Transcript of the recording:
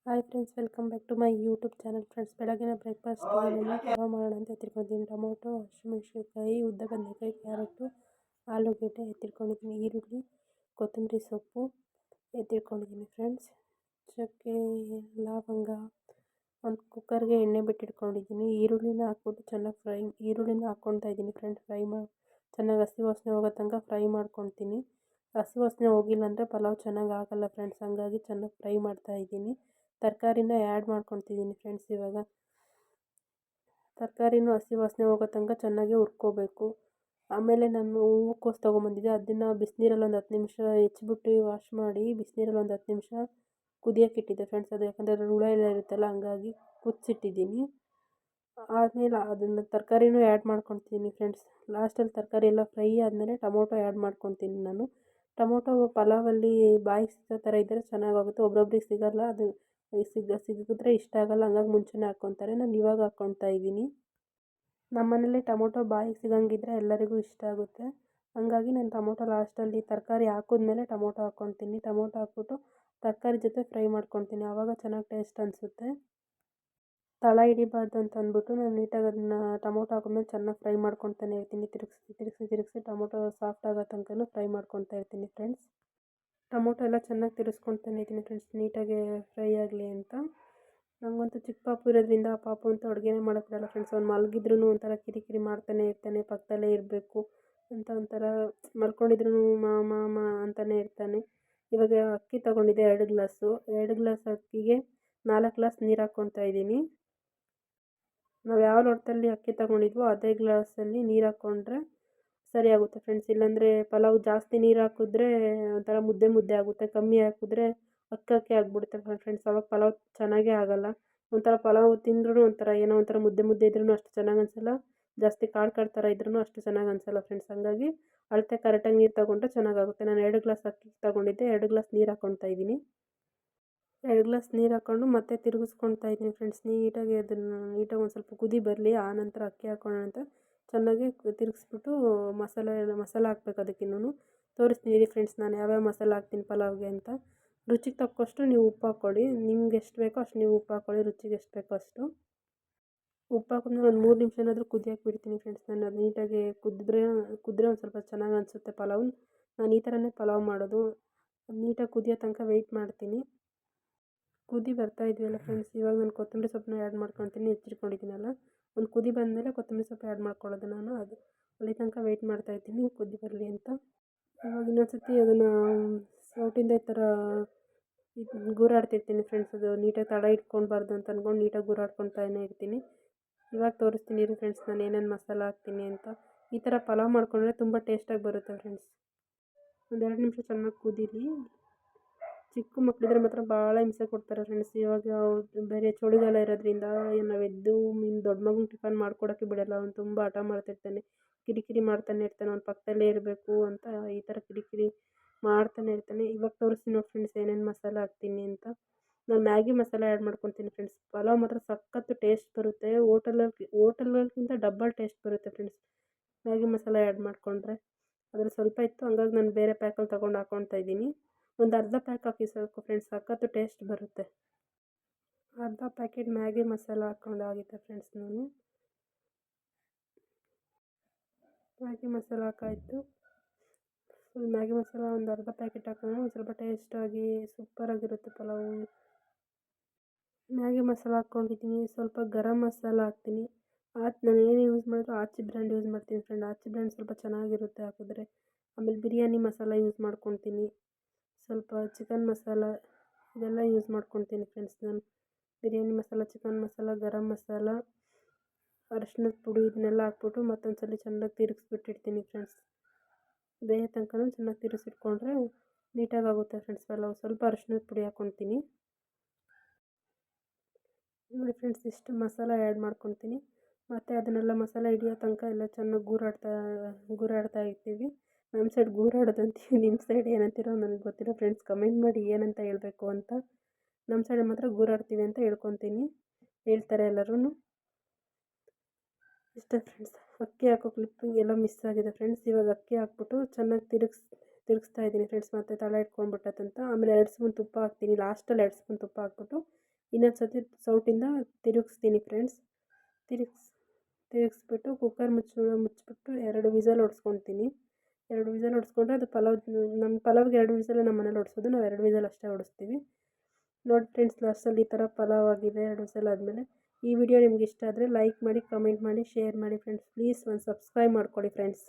Hi friends, welcome back to my YouTube channel. Friends, ಬೆಳಗಿನ ಬ್ರೇಕ್ಫಾಸ್ಟ್ಗೆ ನಾನು ಪಲಾವ್ ಮಾಡೋಣ ಅಂತ ಎತ್ತಿಟ್ಕೊಂಡಿದ್ದೀನಿ. ಟೊಮೊಟೊ, ಹಸಿಮೆಣಸಿನ್ಕಾಯಿ, ಉದ್ದ ಬದನೆಕಾಯಿ, ಕ್ಯಾರೆಟು, ಆಲೂಗೆಡ್ಡೆ ಎತ್ತಿಟ್ಕೊಂಡಿದ್ದೀನಿ. ಈರುಳ್ಳಿ, ಕೊತ್ತಂಬರಿ ಸೊಪ್ಪು ಎತ್ತಿಟ್ಕೊಂಡಿದ್ದೀನಿ. ಫ್ರೆಂಡ್ಸ್, ಚಕ್ಕೆ, ಲವಂಗ, ಒಂದು ಕುಕ್ಕರ್ಗೆ ಎಣ್ಣೆ ಬಿಟ್ಟಿಟ್ಕೊಂಡಿದ್ದೀನಿ. ಈರುಳ್ಳಿನ ಹಾಕ್ಬಿಟ್ಟು ಈರುಳ್ಳಿನ ಹಾಕ್ಕೊತಾ ಇದ್ದೀನಿ. ಫ್ರೆಂಡ್ಸ್, ಚೆನ್ನಾಗಿ ಹಸಿ ವಾಸನೆ ಹೋಗೋ ತನಕ ಫ್ರೈ ಮಾಡ್ಕೊತೀನಿ. ಹಸಿ ವಾಸನೆ ಹೋಗಿಲ್ಲ ಅಂದರೆ ಪಲಾವ್ ಚೆನ್ನಾಗಿ ಆಗಲ್ಲ ಫ್ರೆಂಡ್ಸ್. ಹಂಗಾಗಿ ಚೆನ್ನಾಗಿ ಫ್ರೈ ಮಾಡ್ತಾಯಿದ್ದೀನಿ. ತರಕಾರಿನ ಆ್ಯಡ್ ಮಾಡ್ಕೊತಿದ್ದೀನಿ ಫ್ರೆಂಡ್ಸ್. ಇವಾಗ ತರಕಾರಿನೂ ಹಸಿ ವಾಸನೆ ಹೋಗೋ ತನಕ ಚೆನ್ನಾಗಿ ಹುರ್ಕೋಬೇಕು. ಆಮೇಲೆ ನಾನು ಹೂಕೋಸು ತೊಗೊಂಬಂದಿದ್ದೆ, ಅದನ್ನು ಬಿಸಿನೀರಲ್ಲಿ ಒಂದು 10 ನಿಮಿಷ ಹೆಚ್ಚಿಬಿಟ್ಟು ವಾಶ್ ಮಾಡಿ ಬಿಸಿನೀರಲ್ಲಿ ಒಂದು 10 ನಿಮಿಷ ಕುದಿಯೋಕೆ ಇಟ್ಟಿದ್ದೆ ಫ್ರೆಂಡ್ಸ್. ಅದು ಯಾಕಂದರೆ ಹುಳ ಎಲ್ಲ ಇರುತ್ತಲ್ಲ, ಹಂಗಾಗಿ ಕುದಿಸಿಟ್ಟಿದ್ದೀನಿ. ಆದಮೇಲೆ ಅದನ್ನು ತರಕಾರಿನೂ ಆ್ಯಡ್ ಮಾಡ್ಕೊತೀನಿ ಫ್ರೆಂಡ್ಸ್. ಲಾಸ್ಟಲ್ಲಿ ತರಕಾರಿ ಎಲ್ಲ ಫ್ರೈ ಆದಮೇಲೆ ಟೊಮೊಟೊ ಆ್ಯಡ್ ಮಾಡ್ಕೊತೀನಿ ನಾನು. ಟೊಮೊಟೊ ಪಲಾವಲ್ಲಿ ಬಾಯಿಗೆ ಸಿಗೋ ಥರ ಇದ್ದರೆ ಚೆನ್ನಾಗಾಗುತ್ತೆ. ಒಬ್ಬೊಬ್ರಿಗೆ ಸಿಗೋಲ್ಲ, ಅದು ಸಿಗಿದ್ರೆ ಇಷ್ಟ ಆಗಲ್ಲ, ಹಂಗಾಗಿ ಮುಂಚೆನೇ ಹಾಕ್ಕೊತಾರೆ. ನಾನು ಇವಾಗ ಹಾಕ್ಕೊತಾ ಇದ್ದೀನಿ. ನಮ್ಮ ಮನೇಲಿ ಟೊಮೊಟೊ ಬಾಯಿಗೆ ಸಿಗೋಂಗಿದ್ರೆ ಎಲ್ಲರಿಗೂ ಇಷ್ಟ ಆಗುತ್ತೆ. ಹಂಗಾಗಿ ನಾನು ಟೊಮೊಟೊ ಲಾಸ್ಟಲ್ಲಿ ತರಕಾರಿ ಹಾಕಿದ್ಮೇಲೆ ಟೊಮೊಟೊ ಹಾಕ್ಕೊತೀನಿ. ಟೊಮೊಟೊ ಹಾಕ್ಬಿಟ್ಟು ತರಕಾರಿ ಜೊತೆ ಫ್ರೈ ಮಾಡ್ಕೊತೀನಿ. ಆವಾಗ ಚೆನ್ನಾಗಿ ಟೇಸ್ಟ್ ಅನಿಸುತ್ತೆ. ತಳ ಹಿಡಿಬಾರ್ದು ಅಂತ ಅಂದ್ಬಿಟ್ಟು ನಾನು ನೀಟಾಗಿ ಅದನ್ನು ಟೊಮೊಟೊ ಹಾಕಿದ್ಮೇಲೆ ಚೆನ್ನಾಗಿ ಫ್ರೈ ಮಾಡ್ಕೊತಾನೆ ಇರ್ತೀನಿ. ತಿರುಗಿಸಿ ಟೊಮೊಟೊ ಸಾಫ್ಟ್ ಆಗೋ ತನಕ ಫ್ರೈ ಮಾಡ್ಕೊತಾ ಇರ್ತೀನಿ ಫ್ರೆಂಡ್ಸ್. ಟೊಮೊಟೊ ಎಲ್ಲ ಚೆನ್ನಾಗಿ ತಿರ್ಗಿಸ್ಕೊತಾನೆ ಇದ್ದೀನಿ ಫ್ರೆಂಡ್ಸ್, ನೀಟಾಗಿ ಫ್ರೈ ಆಗಲಿ ಅಂತ. ನನಗಂತೂ ಚಿಕ್ಕ ಪಾಪು ಇರೋದ್ರಿಂದ ಆ ಪಾಪು ಅಂತೂ ಅಡುಗೆನೇ ಮಾಡೋಕ್ಕೆ ಬಿಡಲ್ಲ ಫ್ರೆಂಡ್ಸ್. ಅವ್ನು ಮಲಗಿದ್ರೂ ಒಂಥರ ಕಿರಿಕಿರಿ ಮಾಡ್ತಾನೆ ಇರ್ತಾನೆ, ಪಕ್ಕದಲ್ಲೇ ಇರಬೇಕು ಅಂತ ಒಂಥರ. ಮಲ್ಕೊಂಡಿದ್ರೂ ಮಾಮ ಅಂತಲೇ ಇರ್ತಾನೆ. ಇವಾಗ ಅಕ್ಕಿ ತೊಗೊಂಡಿದ್ದೆ 2 ಗ್ಲಾಸು. 2 ಗ್ಲಾಸ್ ಅಕ್ಕಿಗೆ 4 ಗ್ಲಾಸ್ ನೀರು ಹಾಕ್ಕೊತಾ ಇದ್ದೀನಿ. ನಾವು ಯಾವ ಲೋಟದಲ್ಲಿ ಅಕ್ಕಿ ತೊಗೊಂಡಿದ್ವೋ ಅದೇ ಗ್ಲಾಸಲ್ಲಿ ನೀರು ಹಾಕ್ಕೊಂಡ್ರೆ ಸರಿ ಆಗುತ್ತೆ ಫ್ರೆಂಡ್ಸ್. ಇಲ್ಲಾಂದರೆ ಪಲಾವ್ ಜಾಸ್ತಿ ನೀರು ಹಾಕಿದ್ರೆ ಒಂಥರ ಮುದ್ದೆ ಆಗುತ್ತೆ, ಕಮ್ಮಿ ಹಾಕಿದ್ರೆ ಅಕ್ಕಿ ಆಗಿಬಿಡುತ್ತೆ ಫ್ರೆಂಡ್ಸ್. ಅವಾಗ ಪಲಾವ್ ಚೆನ್ನಾಗೇ ಆಗೋಲ್ಲ. ಒಂಥರ ಪಲಾವ್ ತಿಂದ್ರೂ ಒಂಥರ ಏನೋ ಒಂಥರ ಮುದ್ದೆ ಇದ್ರೂ ಅಷ್ಟು ಚೆನ್ನಾಗಿ ಅನಿಸಲ್ಲ, ಜಾಸ್ತಿ ಕಾಳು ಥರ ಇದ್ರೂ ಅಷ್ಟು ಚೆನ್ನಾಗಿ ಅನಿಸಲ್ಲ ಫ್ರೆಂಡ್ಸ್. ಹಂಗಾಗಿ ಅಳತೆ ಕರೆಕ್ಟಾಗಿ ನೀರು ತೊಗೊಂಡ್ರೆ ಚೆನ್ನಾಗಾಗುತ್ತೆ. ನಾನು 2 ಗ್ಲಾಸ್ ಅಕ್ಕಿ ತೊಗೊಂಡಿದ್ದೆ, 2 ಗ್ಲಾಸ್ ನೀರು ಹಾಕ್ಕೊತಾ ಇದ್ದೀನಿ. 2 ಗ್ಲಾಸ್ ನೀರು ಹಾಕ್ಕೊಂಡು ಮತ್ತೆ ತಿರುಗಿಸ್ಕೊತಾ ಇದ್ದೀನಿ ಫ್ರೆಂಡ್ಸ್. ನೀಟಾಗಿ ಒಂದು ಸ್ವಲ್ಪ ಕುದಿ ಬರಲಿ, ಆ ನಂತರ ಅಕ್ಕಿ ಹಾಕ್ಕೊಳ್ಳೋಣ ಅಂತ ಚೆನ್ನಾಗಿ ತಿರುಗಿಸ್ಬಿಟ್ಟು ಮಸಾಲೆ ಹಾಕ್ಬೇಕು. ಅದಕ್ಕಿನ್ನೂ ತೋರಿಸ್ತೀನಿ ಫ್ರೆಂಡ್ಸ್ ನಾನು ಯಾವ್ಯಾವ ಮಸಾಲೆ ಹಾಕ್ತೀನಿ ಪಲಾವ್ಗೆ ಅಂತ. ರುಚಿಗೆ ತಕ್ಕಷ್ಟು ನೀವು ಉಪ್ಪು ಹಾಕ್ಕೊಳ್ಳಿ. ನಿಮ್ಗೆ ಎಷ್ಟು ಬೇಕೋ ಅಷ್ಟು ನೀವು ಉಪ್ಪು ಹಾಕ್ಕೊಳ್ಳಿ, ರುಚಿಗೆ ಎಷ್ಟು ಬೇಕೋ ಅಷ್ಟು. ಉಪ್ಪು ಹಾಕಿದ್ಮೇಲೆ ಒಂದು 3 ನಿಮಿಷ ಏನಾದರೂ ಕುದಿಯೋಕೆ ಬಿಡ್ತೀನಿ ಫ್ರೆಂಡ್ಸ್. ನಾನು ಅದು ನೀಟಾಗಿ ಕುದಿದ್ರೆ ಒಂದು ಸ್ವಲ್ಪ ಚೆನ್ನಾಗಿ ಅನಿಸುತ್ತೆ ಪಲಾವ್. ನಾನು ಈ ಥರನೇ ಪಲಾವ್ ಮಾಡೋದು. ನೀಟಾಗಿ ಕುದಿಯೋ ತನಕ ವೆಯ್ಟ್ ಮಾಡ್ತೀನಿ. ಕುದಿ ಬರ್ತಾ ಇದೆಯಲ್ಲ ಫ್ರೆಂಡ್ಸ್, ಇವಾಗ ನಾನು ಕೊತ್ತಂಬರಿ ಸೊಪ್ಪನ್ನ ಆ್ಯಡ್ ಮಾಡ್ಕೊತೀನಿ. ಹೆಚ್ಚಿಟ್ಕೊಂಡಿದ್ದೀನಲ್ಲ, ಒಂದು ಕುದಿ ಬಂದಮೇಲೆ ಕೊತ್ತಂಬರಿ ಸೊಪ್ಪು ಆ್ಯಡ್ ಮಾಡ್ಕೊಳ್ಳೋದು ನಾನು. ಅದು ಅಲ್ಲಿ ತನಕ ವೆಯ್ಟ್ ಮಾಡ್ತಾಯಿದ್ದೀನಿ ಕುದಿ ಬರಲಿ ಅಂತ. ಇವಾಗ ಇನ್ನೊಂದ್ಸತಿ ಅದನ್ನು ಸೌಟಿಂದ ಈ ಥರ ಗೂರಾಡ್ತಿರ್ತೀನಿ ಫ್ರೆಂಡ್ಸ್. ಅದು ನೀಟಾಗಿ ತಳ ಇಟ್ಕೊಳ್ಬಾರ್ದು ಅಂತ ಅಂದ್ಕೊಂಡು ನೀಟಾಗಿ ಗೂರಾಡ್ಕೊತಾನೆ ಇರ್ತೀನಿ. ಇವಾಗ ತೋರಿಸ್ತೀನಿ ಫ್ರೆಂಡ್ಸ್ ನಾನು ಏನೇನು ಮಸಾಲೆ ಹಾಕ್ತೀನಿ ಅಂತ. ಈ ಥರ ಪಲಾವ್ ಮಾಡ್ಕೊಂಡ್ರೆ ತುಂಬ ಟೇಸ್ಟಾಗಿ ಬರುತ್ತೆ ಫ್ರೆಂಡ್ಸ್. ಒಂದು 2 ನಿಮಿಷ ಚೆನ್ನಾಗಿ ಕುದೀಲಿ. ಚಿಕ್ಕ ಮಕ್ಕಳಿದ್ರೆ ಮಾತ್ರ ಭಾಳ ಹಿಂಸೆ ಕೊಡ್ತಾರೆ ಫ್ರೆಂಡ್ಸ್. ಇವಾಗ ಬೇರೆ ಚಳಿಗಾಲ ಇರೋದ್ರಿಂದ ನಾವು ಎದ್ದು ದೊಡ್ಡ ಮಗನ ಟಿಫನ್ ಮಾಡ್ಕೊಡೋಕ್ಕೆ ಬಿಡಲ್ಲ. ಅವ್ನು ತುಂಬ ಹಠ ಮಾಡ್ತಿರ್ತಾನೆ, ಕಿರಿಕಿರಿ ಮಾಡ್ತಾನೆ ಇರ್ತಾನೆ. ಅವ್ನು ಪಕ್ಕದಲ್ಲೇ ಇರಬೇಕು ಅಂತ ಈ ಥರ ಕಿರಿಕಿರಿ ಮಾಡ್ತಾನೆ ಇರ್ತಾನೆ. ಇವಾಗ ತೋರಿಸ್ತೀನಿ ನೋಡಿ ಫ್ರೆಂಡ್ಸ್ ಏನೇನು ಮಸಾಲೆ ಹಾಕ್ತೀನಿ ಅಂತ. ನಾನು ಮ್ಯಾಗಿ ಮಸಾಲೆ ಆ್ಯಡ್ ಮಾಡ್ಕೊತೀನಿ ಫ್ರೆಂಡ್ಸ್. ಪಲಾವ್ ಮಾತ್ರ ಸಖತ್ತು ಟೇಸ್ಟ್ ಬರುತ್ತೆ. ಹೋಟೆಲ್ಗಿಂತ ಡಬ್ಬಲ್ ಟೇಸ್ಟ್ ಬರುತ್ತೆ ಫ್ರೆಂಡ್ಸ್ ಮ್ಯಾಗಿ ಮಸಾಲೆ ಆ್ಯಡ್ ಮಾಡಿಕೊಂಡ್ರೆ. ಅದ್ರಲ್ಲಿ ಸ್ವಲ್ಪ ಇತ್ತು, ಹಂಗಾಗಿ ನಾನು ಬೇರೆ ಪ್ಯಾಕಲ್ಲಿ ತೊಗೊಂಡು ಹಾಕ್ಕೊತಾ ಇದ್ದೀನಿ. ಒಂದು ಅರ್ಧ ಪ್ಯಾಕ್ ಹಾಕಿ ಸಾಕು ಫ್ರೆಂಡ್ಸ್, ಸಖತ್ತು ಟೇಸ್ಟ್ ಬರುತ್ತೆ. ಅರ್ಧ ಪ್ಯಾಕೆಟ್ ಮ್ಯಾಗಿ ಮಸಾಲ ಹಾಕ್ಕೊಂಡಾಗಿದೆ ಫ್ರೆಂಡ್ಸ್. ನಾನು ಮ್ಯಾಗಿ ಮಸಾಲ ಹಾಕಾಯಿತು. ಮ್ಯಾಗಿ ಮಸಾಲ ಒಂದು ಅರ್ಧ ಪ್ಯಾಕೆಟ್ ಹಾಕಿದ್ರೆ ಒಂದು ಸ್ವಲ್ಪ ಟೇಸ್ಟಾಗಿ ಸೂಪರಾಗಿರುತ್ತೆ ಪಲಾವು. ಮ್ಯಾಗಿ ಮಸಾಲ ಹಾಕ್ಕೊಂಡಿದ್ದೀನಿ. ಸ್ವಲ್ಪ ಗರಂ ಮಸಾಲ ಹಾಕ್ತೀನಿ. ನಾನು ಏನು ಯೂಸ್ ಮಾಡಿದ್ರು ಆಚಿ ಬ್ರ್ಯಾಂಡ್ ಯೂಸ್ ಮಾಡ್ತೀನಿ ಫ್ರೆಂಡ್. ಆಚಿ ಬ್ರ್ಯಾಂಡ್ ಸ್ವಲ್ಪ ಚೆನ್ನಾಗಿರುತ್ತೆ ಹಾಕಿದ್ರೆ. ಆಮೇಲೆ ಬಿರಿಯಾನಿ ಮಸಾಲ ಯೂಸ್ ಮಾಡ್ಕೊತೀನಿ. ಸ್ವಲ್ಪ ಚಿಕನ್ ಮಸಾಲ ಇದೆಲ್ಲ ಯೂಸ್ ಮಾಡ್ಕೊತೀನಿ ಫ್ರೆಂಡ್ಸ್ ನಾನು. ಬಿರಿಯಾನಿ ಮಸಾಲ, ಚಿಕನ್ ಮಸಾಲ, ಗರಂ ಮಸಾಲ, ಅರಿಶಿನದ ಪುಡಿ ಇದನ್ನೆಲ್ಲ ಹಾಕ್ಬಿಟ್ಟು ಮತ್ತೊಂದು ಸಲ ಚೆನ್ನಾಗಿ ತಿರುಗಿಸ್ಬಿಟ್ಟಿರ್ತೀನಿ ಫ್ರೆಂಡ್ಸ್. ಬೇಯೋ ತನಕ ಚೆನ್ನಾಗಿ ತಿರುಗಿಸಿಟ್ಕೊಂಡ್ರೆ ನೀಟಾಗಿ ಆಗುತ್ತೆ ಫ್ರೆಂಡ್ಸ್ ಪಲಾವ್. ಸ್ವಲ್ಪ ಅರಿಶಿನದ ಪುಡಿ ಹಾಕ್ಕೊತೀನಿ ನೋಡಿ ಫ್ರೆಂಡ್ಸ್. ಇಷ್ಟು ಮಸಾಲ ಆ್ಯಡ್ ಮಾಡ್ಕೊತೀನಿ. ಮತ್ತು ಅದನ್ನೆಲ್ಲ ಮಸಾಲೆ ಹಿಡಿಯೋ ತನಕ ಎಲ್ಲ ಚೆನ್ನಾಗಿ ಗೂರಾಡ್ತಾ ಇರ್ತೀವಿ. ನಮ್ಮ ಸೈಡ್ ಗೂರಾಡೋದು ಅಂತೀವಿ, ನಿಮ್ಮ ಸೈಡ್ ಏನಂತೀರೋ ನನಗೆ ಗೊತ್ತಿಲ್ಲ ಫ್ರೆಂಡ್ಸ್. ಕಮೆಂಟ್ ಮಾಡಿ ಏನಂತ ಹೇಳಬೇಕು ಅಂತ. ನಮ್ಮ ಸೈಡ್ ಮಾತ್ರ ಗೂರಾಡ್ತೀವಿ ಅಂತ ಹೇಳ್ತಾರೆ ಎಲ್ಲರೂ. ಇಷ್ಟೇ ಫ್ರೆಂಡ್ಸ್. ಅಕ್ಕಿ ಹಾಕೋ ಕ್ಲಿಪ್ಪಿಂಗ್ ಎಲ್ಲ ಮಿಸ್ ಆಗಿದೆ ಫ್ರೆಂಡ್ಸ್. ಇವಾಗ ಅಕ್ಕಿ ಹಾಕ್ಬಿಟ್ಟು ಚೆನ್ನಾಗಿ ತಿರುಗಿಸ್ತಾ ಇದ್ದೀನಿ ಫ್ರೆಂಡ್ಸ್. ಮತ್ತು ತಳ ಇಟ್ಕೊಂಡ್ಬಿಟ್ಟದಂತ. ಆಮೇಲೆ 2 ಸ್ಪೂನ್ ತುಪ್ಪ ಹಾಕ್ತೀನಿ ಲಾಸ್ಟಲ್ಲಿ. 2 ಸ್ಪೂನ್ ತುಪ್ಪ ಹಾಕ್ಬಿಟ್ಟು ಇನ್ನೊಂದು ಸತಿ ಸೌಟಿಂದ ತಿರುಗಿಸ್ತೀನಿ ಫ್ರೆಂಡ್ಸ್. ತಿರುಗಿಸ್ಬಿಟ್ಟು ಕುಕ್ಕರ್ ಮುಚ್ಚಿಬಿಟ್ಟು 2 ವಿಸಲ್ ಹೊಡ್ಸ್ಕೊತೀನಿ. 2 ವಿಸಲ್ ಹೊಡ್ಸ್ಕೊಂಡ್ರೆ ಅದು ನಮ್ಮ ಪಲಾವ್ಗೆ 2 ವಿಸಲ್ ನಮ್ಮ ಮನೇಲಿ ಹೊಡ್ಸೋದು, ನಾವು 2 ವಿಸಲ್ ಅಷ್ಟೇ ಹೊಡಿಸ್ತೀವಿ. ನೋಡಿ ಫ್ರೆಂಡ್ಸ್, ಲಾಸ್ಟಲ್ಲಿ ಈ ಥರ ಪಲಾವ್ ಆಗಿದೆ 2 ವಿಸಲ್ ಆದಮೇಲೆ. ಈ ವಿಡಿಯೋ ನಿಮ್ಗೆ ಇಷ್ಟ ಆದರೆ ಲೈಕ್ ಮಾಡಿ, ಕಮೆಂಟ್ ಮಾಡಿ, ಶೇರ್ ಮಾಡಿ ಫ್ರೆಂಡ್ಸ್. ಪ್ಲೀಸ್ ಒಂದು ಸಬ್ಸ್ಕ್ರೈಬ್ ಮಾಡ್ಕೊಳ್ಳಿ ಫ್ರೆಂಡ್ಸ್.